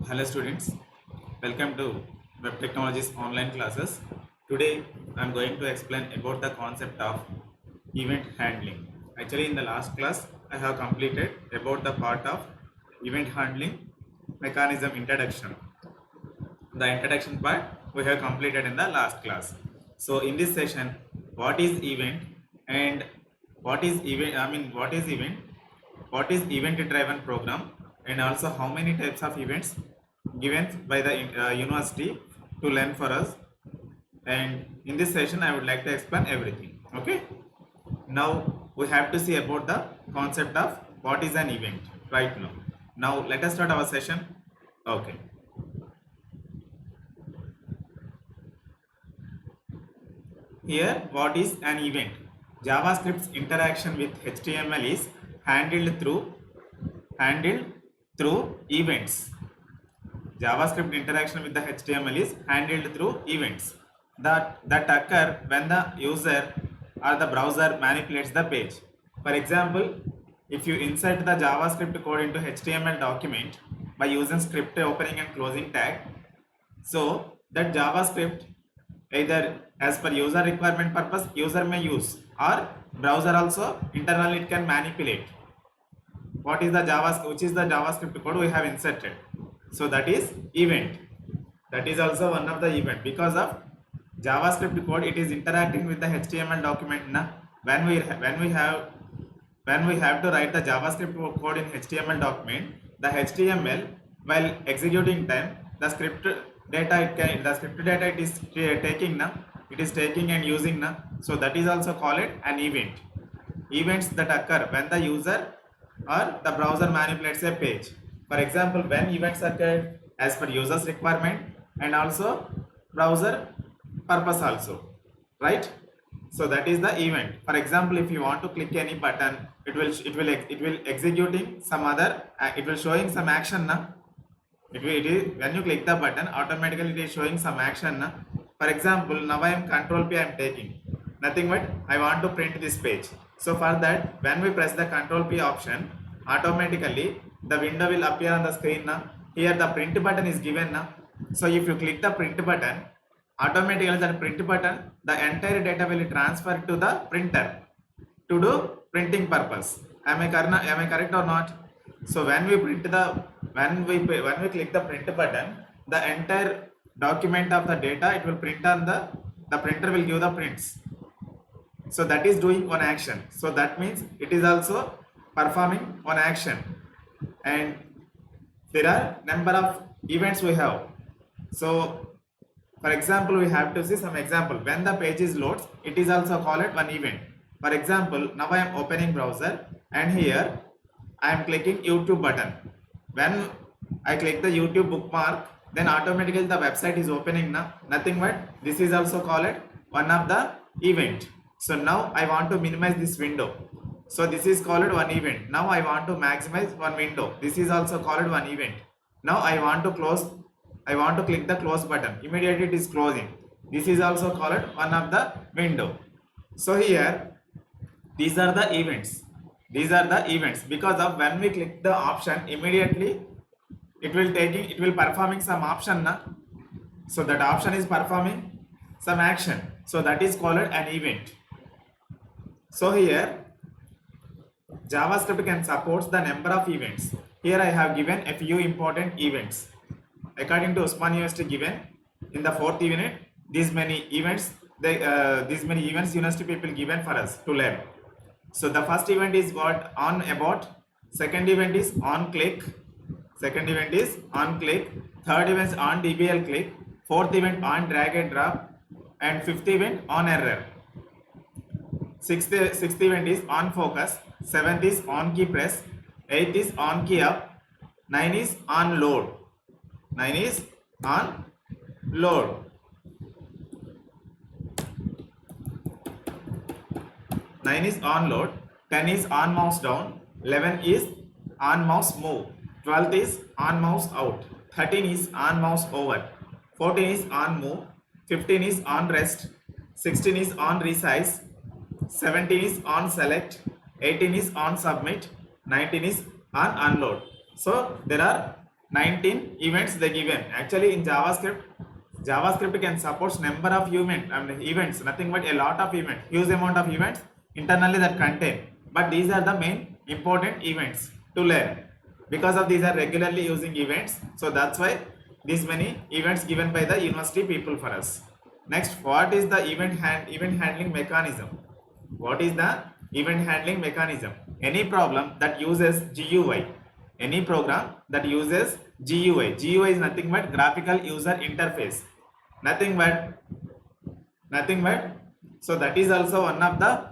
Hello students, welcome to Web Technologies online classes. Today I am going to explain about the concept of event handling. Actually in the last class I have completed about the part of event handling mechanism introduction. The introduction part we have completed in the last class. So in this session, what is event and what is event driven program, and also how many types of events given by the university to learn for us. And in this session I would like to explain everything. Okay, now we have to see about the concept of what is an event right now. Now let us start our session. Okay, here what is an event? JavaScript's interaction with HTML is handled through events. JavaScript interaction with the HTML is handled through events that occur when the user or the browser manipulates the page. For example, if you insert the JavaScript code into HTML document by using script opening and closing tag, so that JavaScript, either as per user requirement purpose user may use, or browser also internally it can manipulate what is the JavaScript, which is the JavaScript code we have inserted. So that is event. That is also one of the event, because of JavaScript code it is interacting with the HTML document. Na? When we have to write the JavaScript code in HTML document, the HTML while executing time, the script data it is taking na, it is taking and using na. So that is also called an event. Events that occur when the user or the browser manipulates a page. For example, when events occur as per user's requirement and also browser purpose also, right? So that is the event. For example, if you want to click any button, it will executing some other, it will showing some action na. It is when you click the button, automatically it is showing some action na. For example, now I am Control P, I am taking nothing but I want to print this page. So for that, when we press the Control P option, automatically the window will appear on the screen na. Here the print button is given na. So if you click the print button, automatically that print button, the entire data will transfer to the printer to do printing purpose. Am I correct or not? So when we click the print button, the entire document of the data it will print on the printer will give the prints. So that is doing one action. So that means it is also performing one action. And there are number of events we have. So for example, we have to see some example. When the page is loads, it is also called one event. For example, now I am opening browser and here I am clicking YouTube button. When I click the YouTube bookmark, then automatically the website is opening now. Nothing but this is also called one of the event. So now I want to minimize this window. So this is called one event. Now I want to maximize one window. This is also called one event. Now I want to click the close button. Immediately it is closing. This is also called one of the window. So here these are the events. These are the events because of when we click the option, immediately it will performing some option na. So that option is performing some action. So that is called an event. So here JavaScript can support the number of events. Here I have given a few important events. According to Usman University given in the 4th unit, these many events university people given for us to learn. So the first event is what on about, second event is on click, third event is on DBL click, fourth event on drag and drop, and fifth event on error. Sixth event is on focus, seventh is on key press, eighth is on key up, 9 is on load. 9 is on load. 9 is on load, 10 is on mouse down, 11 is on mouse move, 12 is on mouse out, 13 is on mouse over, 14 is on move, 15 is on rest, 16 is on resize, 17 is on select, 18 is on submit, 19 is on unload. So there are 19 events they given. Actually, in JavaScript can support number of events, nothing but a lot of events, huge amount of events internally that contain. But these are the main important events to learn. Because of these are regularly using events, so that's why these many events given by the university people for us. Next, what is the event handling mechanism? What is the event handling mechanism? Any problem that uses GUI, any program that uses GUI. GUI is nothing but graphical user interface. Nothing but. So that is also one of the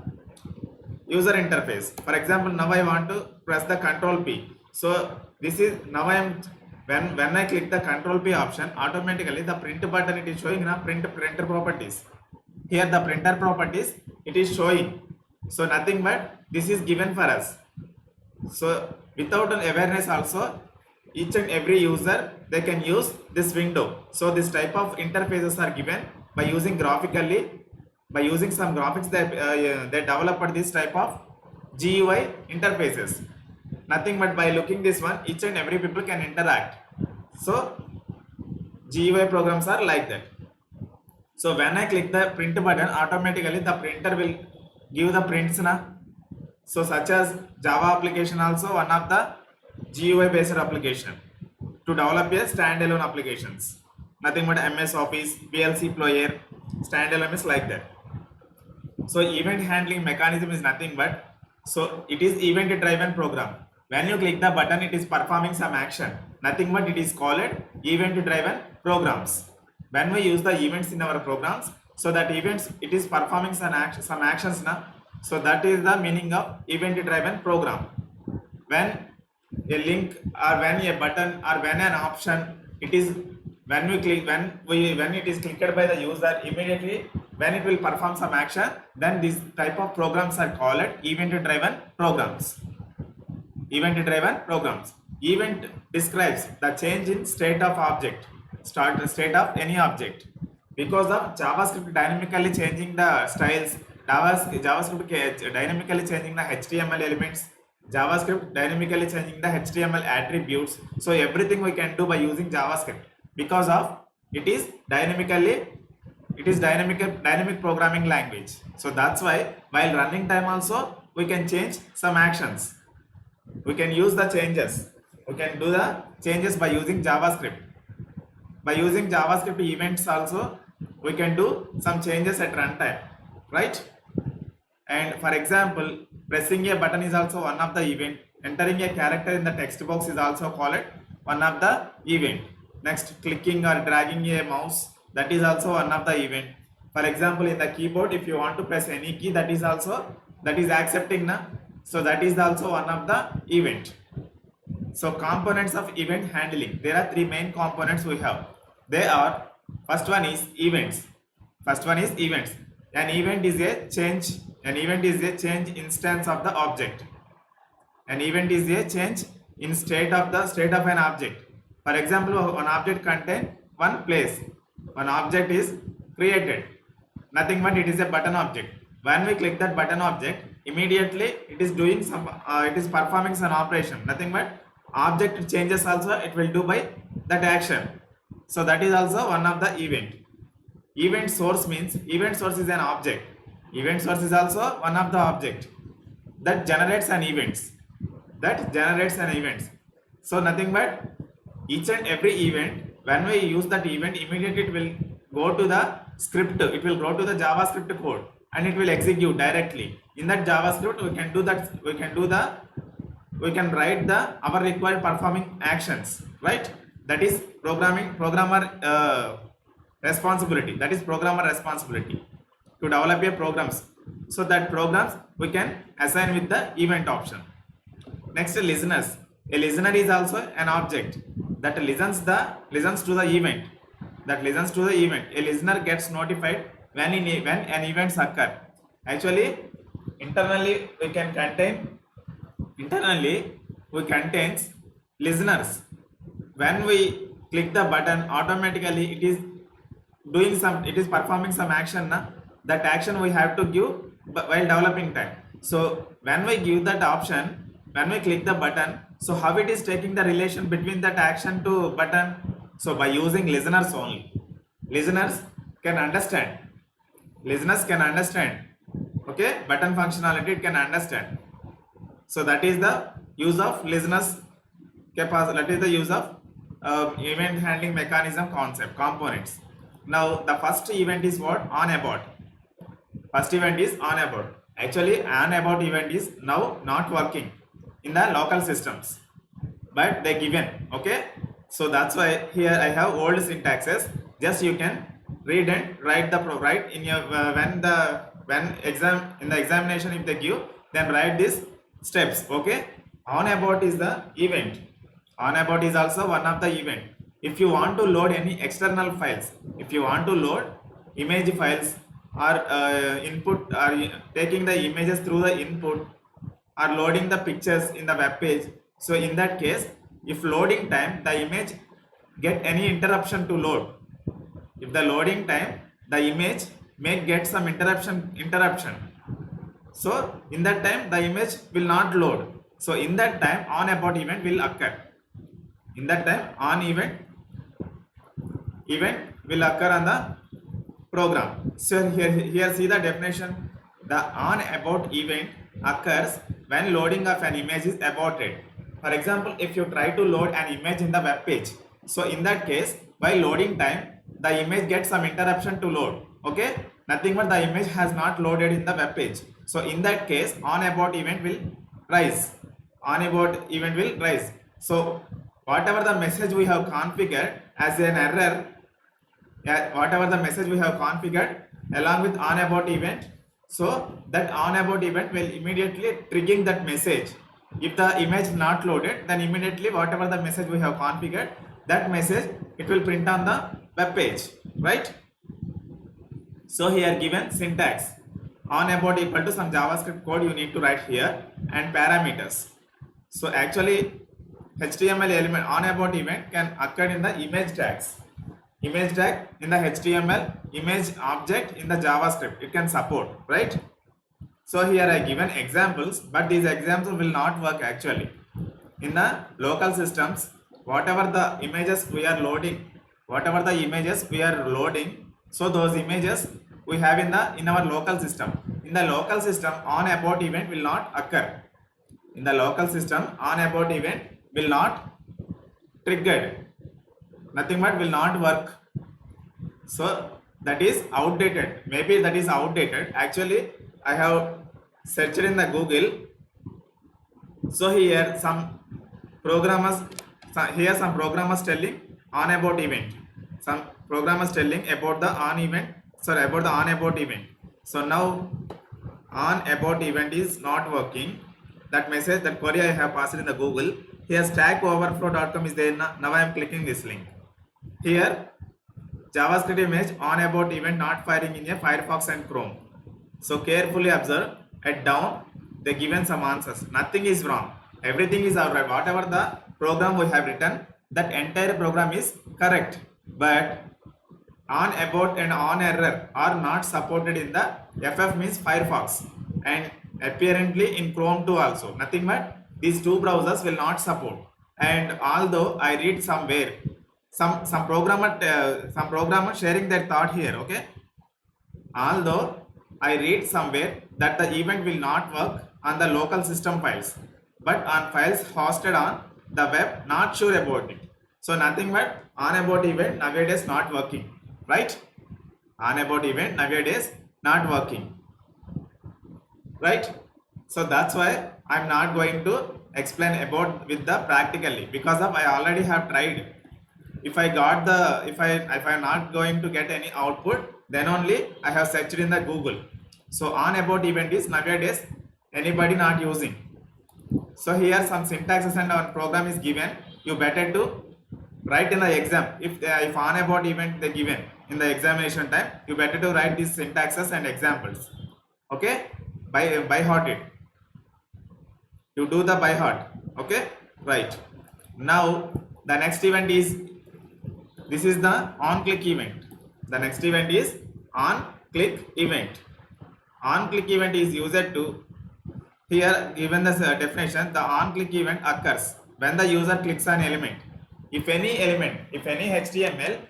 user interface. For example, now I want to press the Control P. So this is now I am when I click the Control P option, automatically the print button it is showing in a printer properties. Here the printer properties it is showing. So nothing but this is given for us. So without an awareness also, each and every user they can use this window. So this type of interfaces are given by using graphically, by using some graphics that they developed this type of GUI interfaces. Nothing but by looking this one, each and every people can interact. So GUI programs are like that. So when I click the print button, automatically the printer will give the prints na. So such as Java application also one of the GUI based application to develop a standalone applications. Nothing but MS Office, VLC player, standalone is like that. So event handling mechanism is nothing but, so it is event driven program. When you click the button, it is performing some action. Nothing but it is called event driven programs. When we use the events in our programs, so that events it is performing some actions now. So that is the meaning of event driven program. When a link or when a button or when an option it is when it is clicked by the user, immediately when it will perform some action, then this type of programs are called event driven programs. Event driven programs. Event describes the change in state of object, state of any object. Because of JavaScript dynamically changing the styles, JavaScript dynamically changing the HTML elements, JavaScript dynamically changing the HTML attributes. So everything we can do by using JavaScript because of it is dynamic programming language. So that's why while running time also we can change some actions. We can use the changes. We can do the changes by using JavaScript. By using JavaScript events also we can do some changes at runtime, right? And for example, pressing a button is also one of the event. Entering a character in the text box is also called one of the event. Next, clicking or dragging a mouse, that is also one of the event. For example, in the keyboard, if you want to press any key, that is accepting na. So that is also one of the event. So components of event handling. There are three main components we have. They are, first one is events. An event is a change. An event is a change instance of the object. An event is a change in state of an object. For example, one object contains one place. One object is created. Nothing but it is a button object. When we click that button object, immediately it is doing it is performing some operation. Nothing but object changes also it will do by that action. So that is also one of the event. Event source means event source is an object. Event source is also one of the object that generates an events. So nothing but each and every event, when we use that event, immediately it will go to the script. It will go to the JavaScript code and it will execute directly. In that JavaScript, we can write our required performing actions, right? That is programmer responsibility. That is programmer responsibility to develop a programs. So that programs we can assign with the event option. Next, listeners. A listener is also an object that listens to the event. A listener gets notified when an event occur. Actually, internally we contains listeners. When we click the button, automatically it is performing some action. That action we have to give while developing time. So when we give that option, when we click the button, So how it is taking the relation between that action to button? So by using listeners only. Listeners can understand. Listeners can understand. Okay, button functionality it can understand. So that is the use of listeners capacity. That is the use of event handling mechanism concept components. Now the first event is what? On abort. First event is on abort. Actually, on abort event is now not working in the local systems, but they given. Okay, so that's why here I have old syntaxes. Just you can read and write the write in your when exam in the examination if they give, then write these steps. Okay, on abort is the event. On abort is also one of the event. If you want to load any external files, if you want to load image files or input or taking the images through the input or loading the pictures in the web page, so in that case, if loading time the image get any interruption to load, if the loading time the image may get some interruption, so in that time the image will not load. So in that time on abort event will occur. In that time on event will occur on the program. So here see the definition. The on abort event occurs when loading of an image is aborted. For example, if you try to load an image in the web page, so in that case by loading time the image gets some interruption to load. Okay, nothing but the image has not loaded in the web page. So in that case on abort event will rise. On abort event will rise. So whatever the message we have configured as an error, whatever the message we have configured along with on abort event, so that on abort event will immediately triggering that message. If the image not loaded, then immediately whatever the message we have configured, that message it will print on the web page, right? So here given syntax on abort equal to some JavaScript code you need to write here and parameters. So actually HTML element on abort event can occur in the image tags. Image tag in the HTML, image object in the JavaScript, it can support, right? So here I given examples, but these examples will not work actually. In the local systems, whatever the images we are loading, so those images we have in our local system. In the local system, on abort event will not occur. In the local system, on abort event will not triggered. Nothing but will not work. So that is outdated. Maybe that is outdated. Actually, I have searched in the Google. So here some programmers telling on abort event. Some programmers telling about the on abort event. So now on abort event is not working. That message, that query I have passed in the Google. Here stackoverflow.com is there. Now I am clicking this link. Here JavaScript image on abort event not firing in a Firefox and Chrome. So carefully observe. At down they given some answers. Nothing is wrong. Everything is alright. Whatever the program we have written, that entire program is correct. But on abort and on error are not supported in the FF means Firefox and apparently in Chrome too also. Nothing but these two browsers will not support. And although I read somewhere some programmer sharing their thought here, okay, although I read somewhere that the event will not work on the local system files but on files hosted on the web, not sure about it. So nothing but on abort event nowadays not working, right? On abort event nowadays not working, right? So that's why I'm not going to explain about with the practically, because of I already have tried. If I'm not going to get any output, then only I have searched in the Google. So on abort event is nowadays anybody not using. So here some syntaxes and our program is given. You better to write in the exam. If on abort event they given in the examination time, you better to write these syntaxes and examples. Okay, by heart it. You do the by heart. Okay, right. Now the next event is, this is the on click event. The next event is on click event. On click event is used to, here given the definition, the on click event occurs when the user clicks an element. If any element, if any HTML,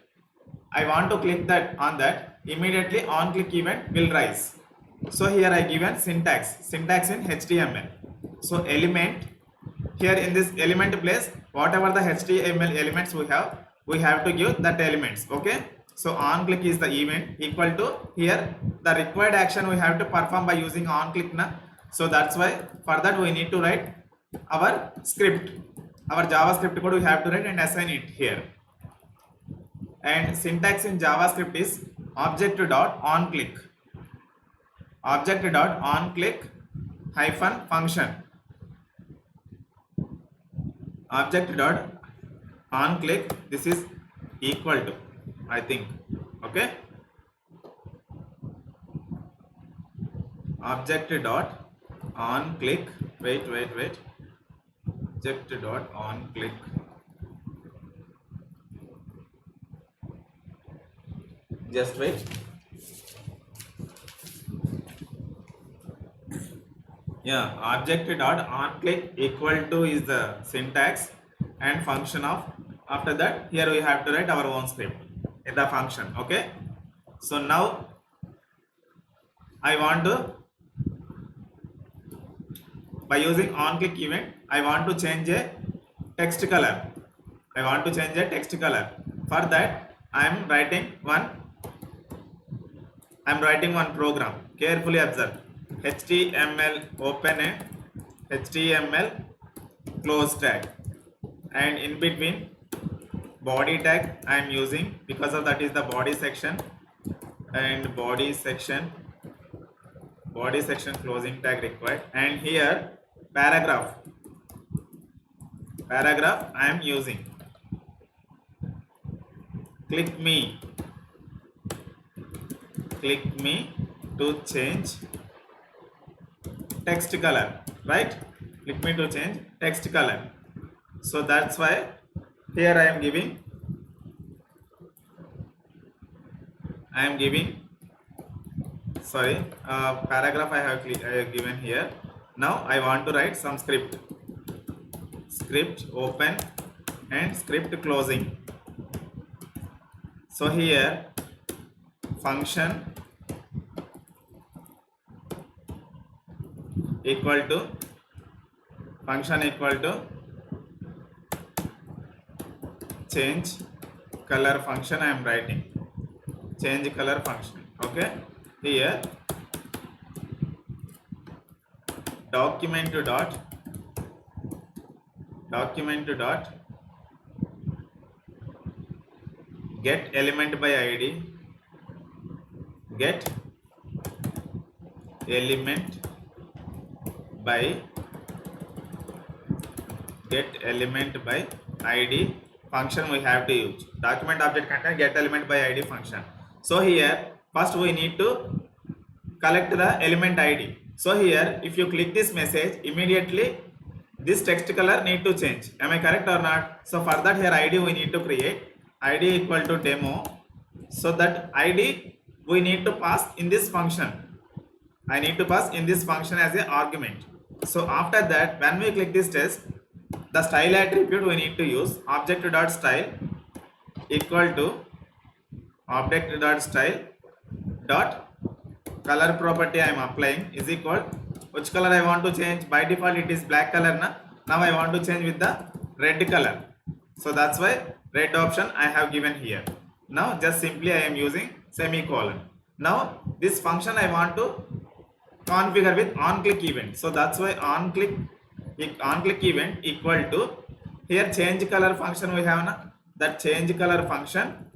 I want to click that on that, immediately on click event will rise. So here I given syntax in HTML. So element, here in this element place, whatever the HTML elements we have to give that elements. Okay. So on click is the event equal to here the required action we have to perform by using on click na. So that's why for that we need to write our script, our JavaScript code we have to write and assign it here. And syntax in JavaScript is object.onClick. Object.onClick hyphen function. Object.onClick, this is equal to, I think. Okay. Object.onClick. Wait. Object.onClick. Just wait. Yeah, object.onClick equal to is the syntax and function of, after that here we have to write our own script in the function. Okay. So now I want to, by using on click event, I want to change a text color. For that I am writing one program. Carefully observe. HTML open and HTML close tag, and in between body tag I am using, because of that is the body section, and body section closing tag required, and here paragraph I am using. Click me to change text color, right? Click me to change text color. So that's why here I am giving paragraph I have given here. Now I want to write some script open and script closing. So here function equal to change color function I am writing. Change color function. Okay. Here document dot get element by id, get element by id function we have to use. Document object contain get element by id function. So here first we need to collect the element id. So here if you click this message, immediately this text color need to change. Am I correct or not? So for that here id we need to create id equal to demo. So that id we need to pass in this function. I need to pass in this function as an argument. So after that when we click this test, the style attribute we need to use object.style equal to object.style dot color property I am applying is equal, which color I want to change. By default it is black color na. Now I want to change with the red color. So that's why red option I have given here. Now just simply I am using semicolon. Now this function I want to configure with on click event. So that's why on click event equal to here change color function we have na. That change color function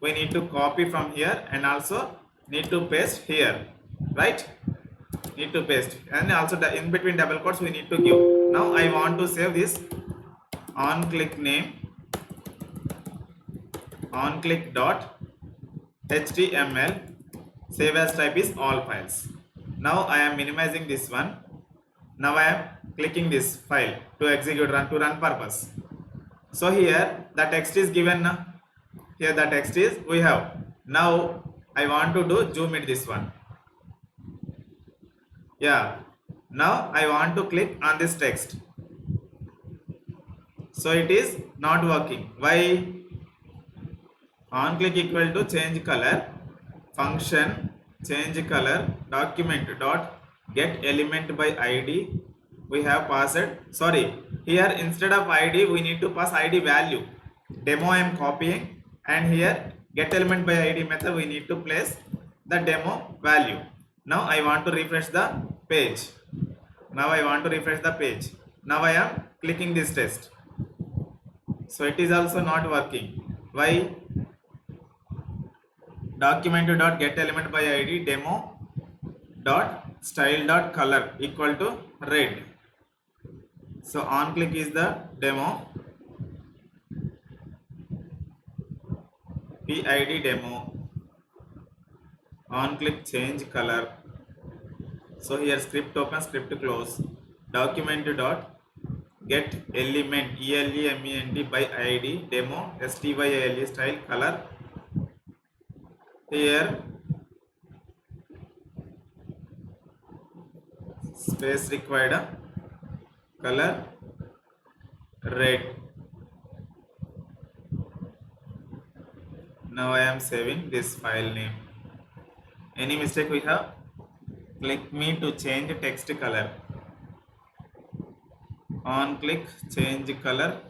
we need to copy from here and also need to paste here, right? Need to paste, and also the in between double quotes we need to give. Now I want to save this on click name, on click dot html, save as type is all files. Now I am minimizing this one. Now I am clicking this file to execute to run purpose. So here the text is given now. Here the text is we have. Now I want to do zoom in this one. Yeah. Now I want to click on this text. So it is not working. Why? On click equal to change color, function change color, document dot get element by id. We have passed, sorry, here instead of id we need to pass id value. Demo I am copying, and here get element by id method we need to place the demo value. Now I want to refresh the page. Now I am clicking this test. So it is also not working. Why? Document dot get element by id demo dot style dot color equal to red. So on click is the demo, pid demo, on click change color. So here script open, script close, document dot get element element by id demo style style color. Here space required, color red. Now I am saving this file name. Any mistake we have? Click me to change text color. On click change color.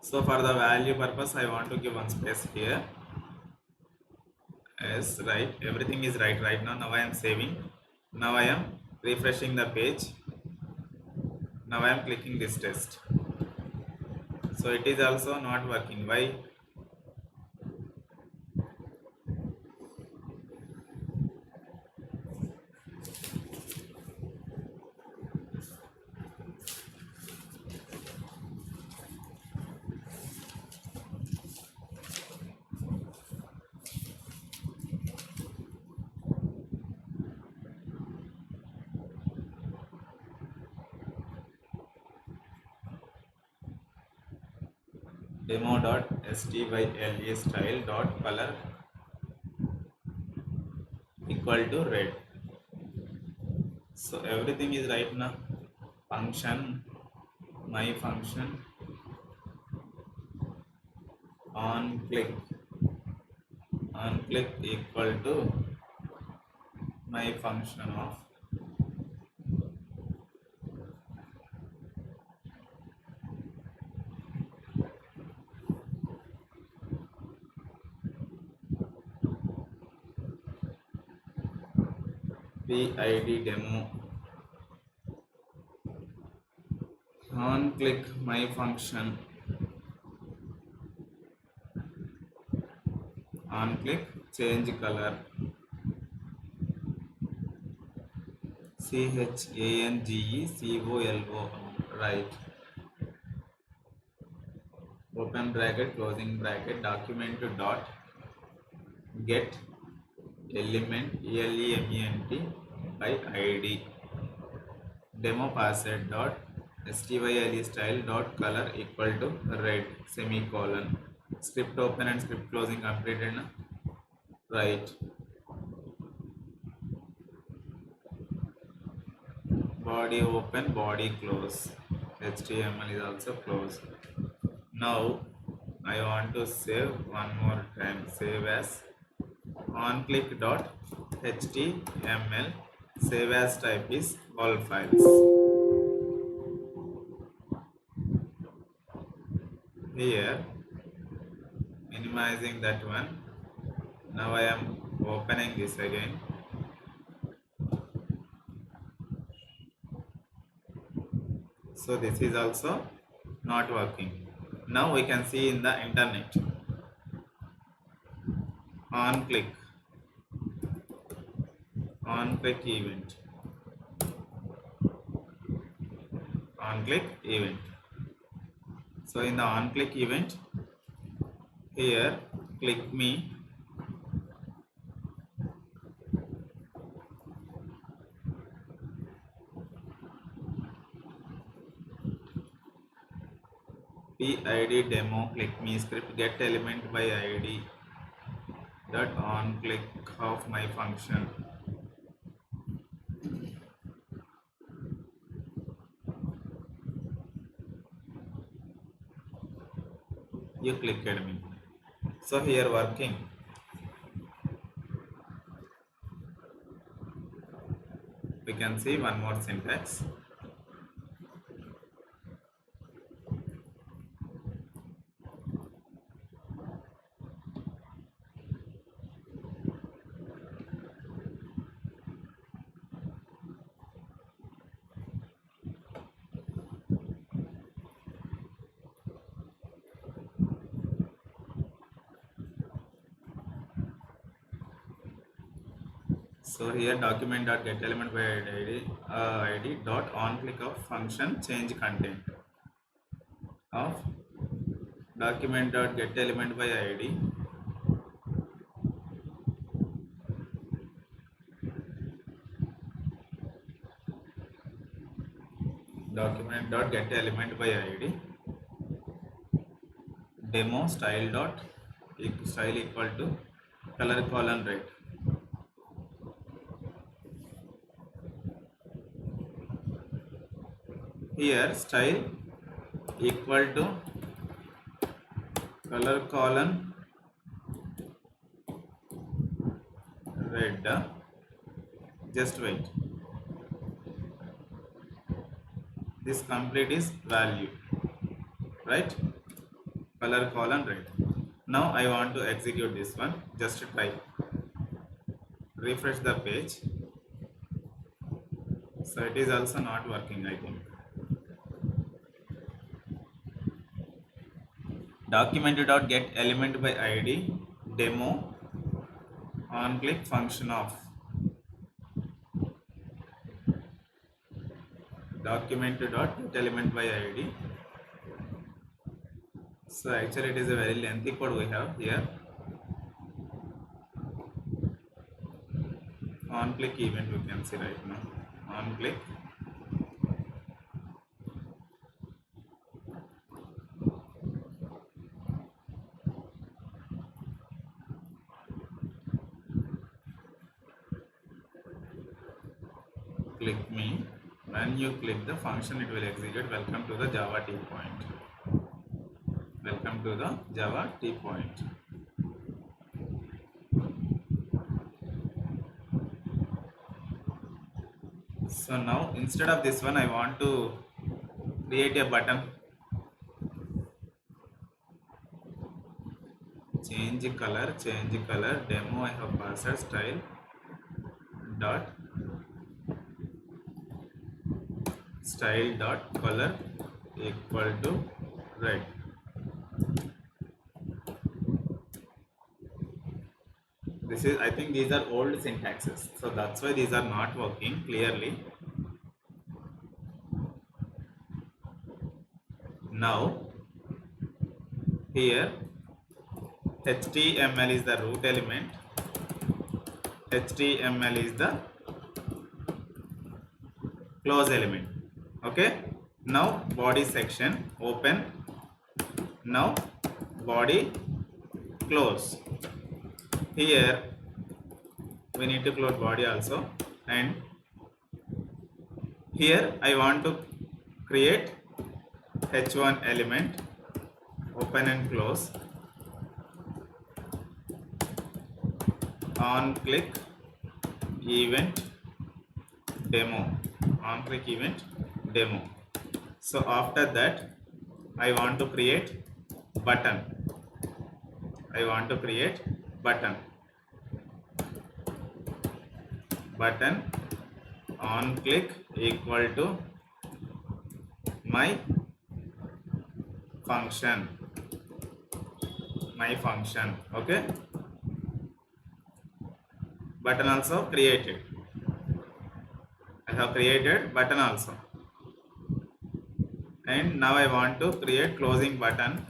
So for the value purpose I want to give one space here. Yes, right, everything is right now. Now I am saving. Now I am refreshing the page. Now I am clicking this test. So it is also not working. Why? Demo dot style style dot color equal to red. So everything is right now. Function, my function, on click equal to my function of pid demo. On click my function, on click change color, CHANGECOLO, right. Open bracket, closing bracket, document dot get element element by id demo password dot style style dot color equal to red semicolon. Script open and script closing completed na? Right. Body open, body close, HTML is also closed. Now I want to save one more time. Save as on click dot html. Save as type is all files. Here minimizing that one. Now I am opening this again. So this is also not working. Now we can see in the internet. On click event, on click event. So in the on click event, here click me, PID demo click me script get element by ID dot on click of my function. You clicked me. So here working. We can see one more syntax. So here document dot get element by ID dot on click of function change content of document dot get element by ID document dot get element by ID demo style dot style equal to color colon red. Here style equal to color colon red. Just wait. This complete is value, right? Color colon red. Now I want to execute this one. Just try. Refresh the page. So it is also not working, I think. Document dot get element by ID demo on click function of document dot get element by ID. So actually it is a very lengthy code we have here. On click event we can see right now. On click click me. When you click the function it will execute. Welcome to the Java T point. Welcome to the Java T point. So now instead of this one I want to create a button. Change color demo I have passed style dot color equal to red. This is, I think these are old syntaxes, so that's why these are not working clearly. Now here HTML is the root element, HTML is the close element. Okay, now body section open, now body close. Here we need to close body also, and here I want to create h1 element, open and close, on click event demo, on click event demo. So after that I want to create button, button on click equal to my function, okay. Button also created. I have created button also, and now I want to create closing button.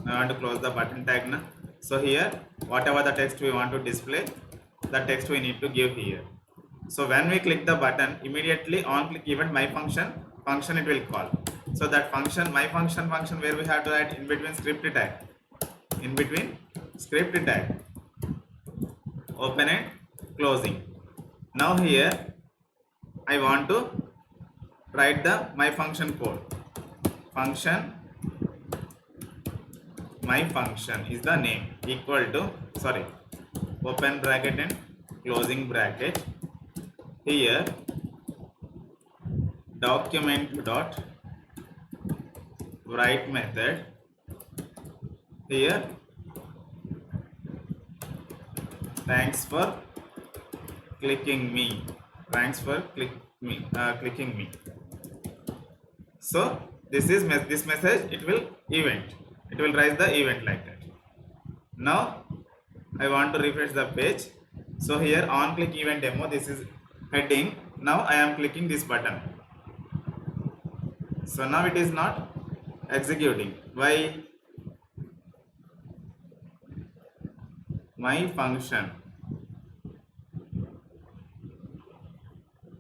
I want to close the button tag now. So here whatever the text we want to display, the text we need to give here. So when we click the button, immediately on click event my function it will call. So that function, my function where we have to add in between script tag, in between script tag, open and closing. Now here I want to write the my function code. Function my function is the name equal to, sorry, open bracket and closing bracket. Here document dot write method. Here thanks for clicking me. Thanks for clicking me. So this is this message. It will event. It will raise the event like that. Now I want to refresh the page. So here on click event demo. This is heading. Now I am clicking this button. So now it is not executing. Why? My function.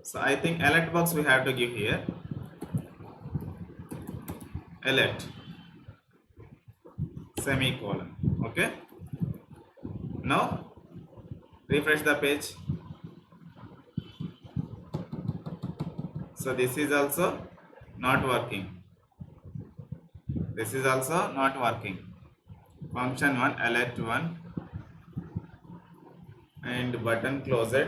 So I think alert box we have to give here. Alert semicolon. Okay. Now refresh the page. So this is also not working. This is also not working. Function 1, alert 1, and button closed.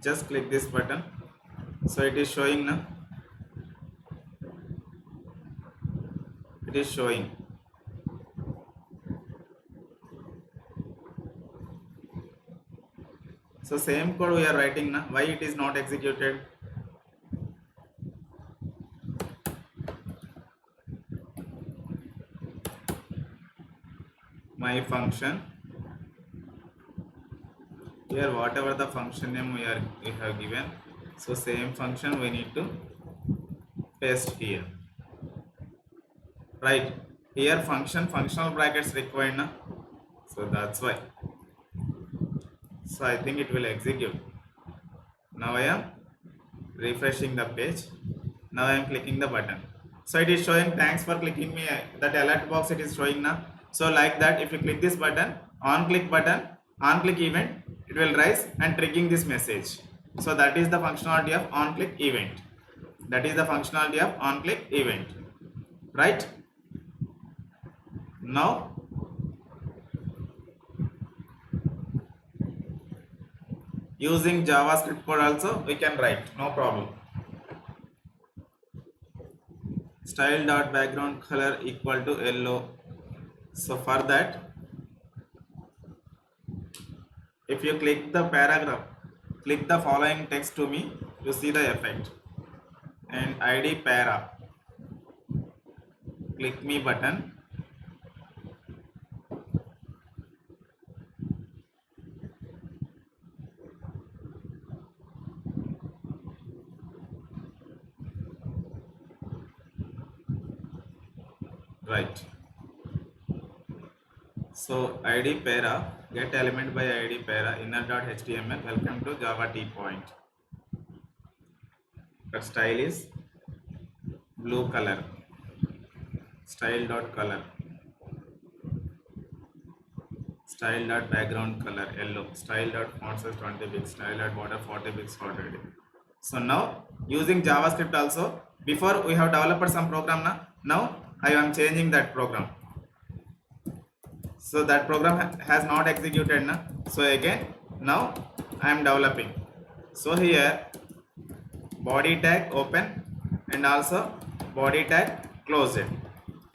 Just click this button. So it is showing now. It is showing. So same code we are writing now. Why it is not executed? My function. Here whatever the function name we have given, so same function we need to paste here. Right, here functional brackets required now, so that's why. So I think it will execute. Now I am refreshing the page. Now I am clicking the button. So it is showing thanks for clicking me. That alert box it is showing now. So like that, if you click this button, on click event, it will rise and triggering this message. So that is the functionality of on click event. That is the functionality of on click event. Right? Now using JavaScript code also we can write, no problem. Style dot background color equal to yellow. So for that, if you click the paragraph, click the following text to me, you see the effect. And ID para, click me button. Right. So ID para, get element by ID para, inner.html, welcome to Java T point. But style is blue color, style dot color, style dot background color yellow, style dot font size 20 big, style dot border 40 big already. So now using JavaScript also, before we have developed some program now I am changing that program. So that program has not executed now. So again now I am developing. So here body tag open and also body tag close it.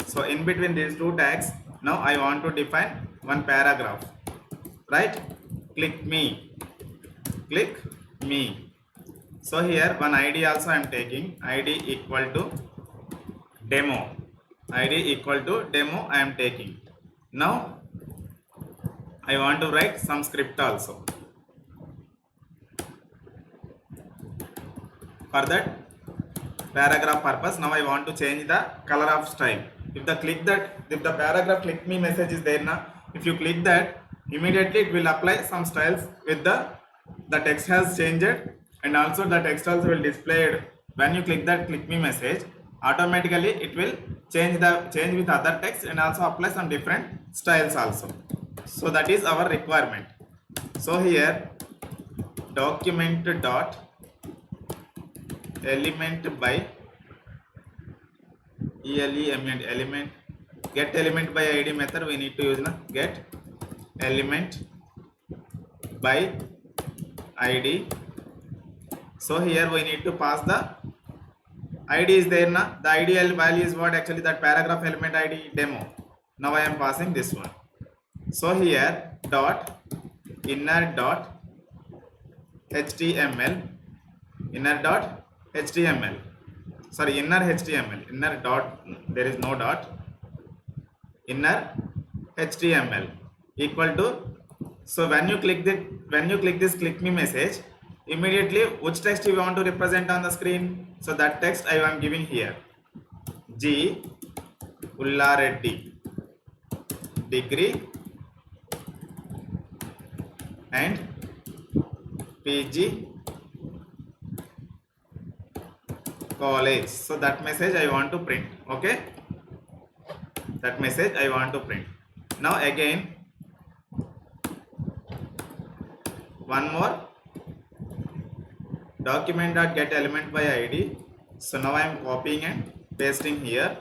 So in between these two tags, now I want to define one paragraph. Right? Click me. So here one ID also I am taking, ID equal to demo. I am taking. Now I want to write some script also. For that paragraph purpose, now I want to change the color of style. if the paragraph click me message is there now, if you click that, immediately it will apply some styles with the text has changed, and also the text also will displayed when you click that click me message. Automatically it will change with other text and also apply some different styles also. So that is our requirement. So here document dot element by element get element by id method we need to use na, get element by id. So here we need to pass the id is there na, the ideal value is what, actually that paragraph element id demo. Now I am passing this one. So here dot inner dot html, inner dot html, sorry inner html, inner dot, there is no dot, inner html equal to, so when you click this click me message, immediately which text you want to represent on the screen. So that text I am giving here, G Ullareddy degree and PG college. So that message I want to print. Okay, that message I want to print. Now again one more, document dot get element by id. So now I am copying and pasting here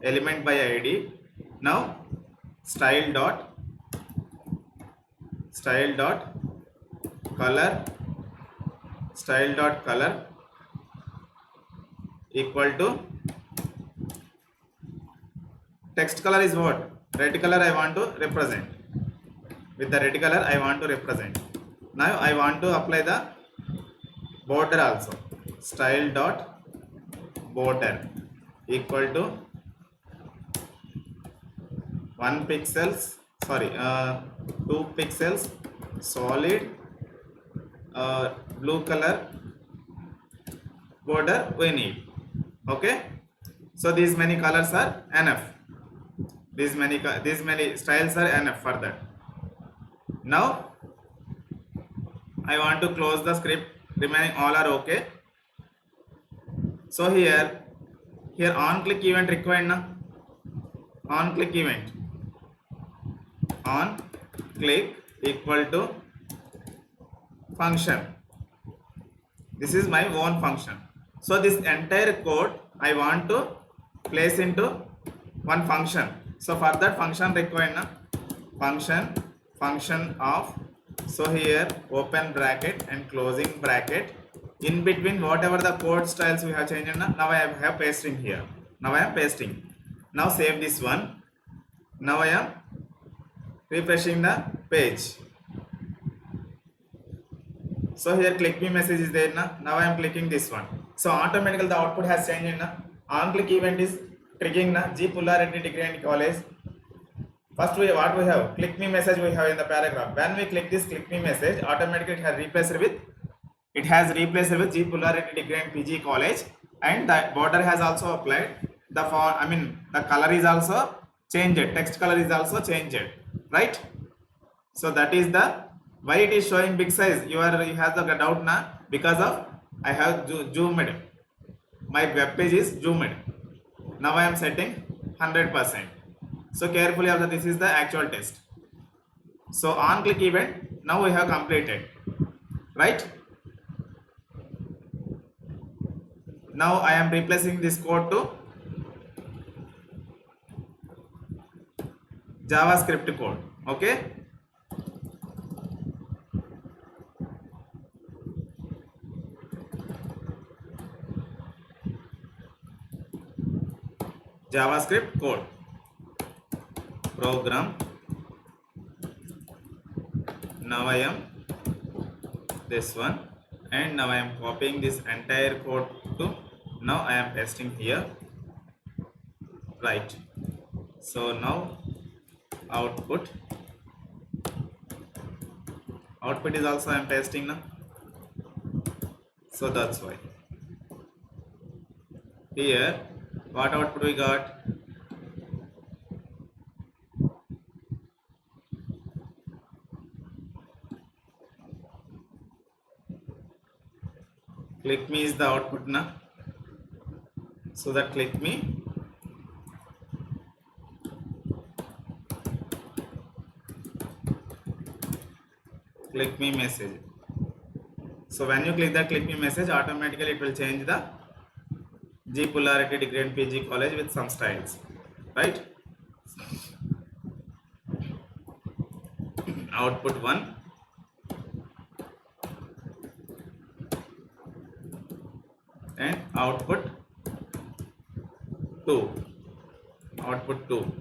element by id. Now style dot color equal to, text color is what, red color I want to represent, with the red color I want to represent. Now I want to apply the border also, style dot border equal to 2 pixels solid blue color border we need. Okay, so these many colors are enough, these many styles are enough for that. Now I want to close the script, remaining all are okay. So here on click event required na, on click event, on click equal to function, this is my own function. So this entire code I want to place into one function. So for that function required na, function of, so here open bracket and closing bracket, in between whatever the code styles we have changed na, now I have pasting here, now I am pasting. Now save this one. Now I am refreshing the page. So here click me message is there na, now I am clicking this one. So automatically the output has changed na, on click event is triggering na, G Pullareddy degree and college. First what we have, click me message we have in the paragraph. When we click this click me message, automatically it has replaced with G Pullareddy degree and PG college, and the border has also applied. The font, the color is also changed, text color is also changed, right? So that is the why it is showing big size. You have the doubt na, because of I have zoomed, my web page is zoomed. Now I am setting 100%. So carefully observe, this is the actual test. So on click event now we have completed, right? Now I am replacing this code to JavaScript code. Okay, JavaScript code program. Now I am this one, and now I am copying this entire code to, now I am pasting here, right? So now output is also I am pasting now. So that's why here what output we got, Click me is the output now. So that click me message. So when you click the click me message, automatically it will change the G polarity degree and PG college with some styles, right? Output 1 and output 2. Output 2.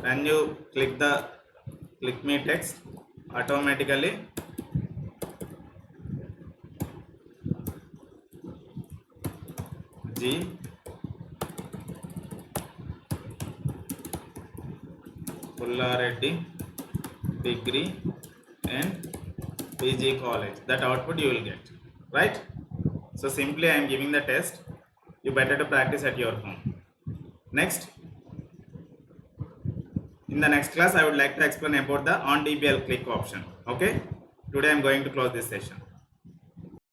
When you click the click me text, automatically G polarity degree and PG college, that output you will get, right? So simply I am giving the test. You better to practice at your home. Next, in the next class I would like to explain about the on DBL click option. Okay, today I am going to close this session.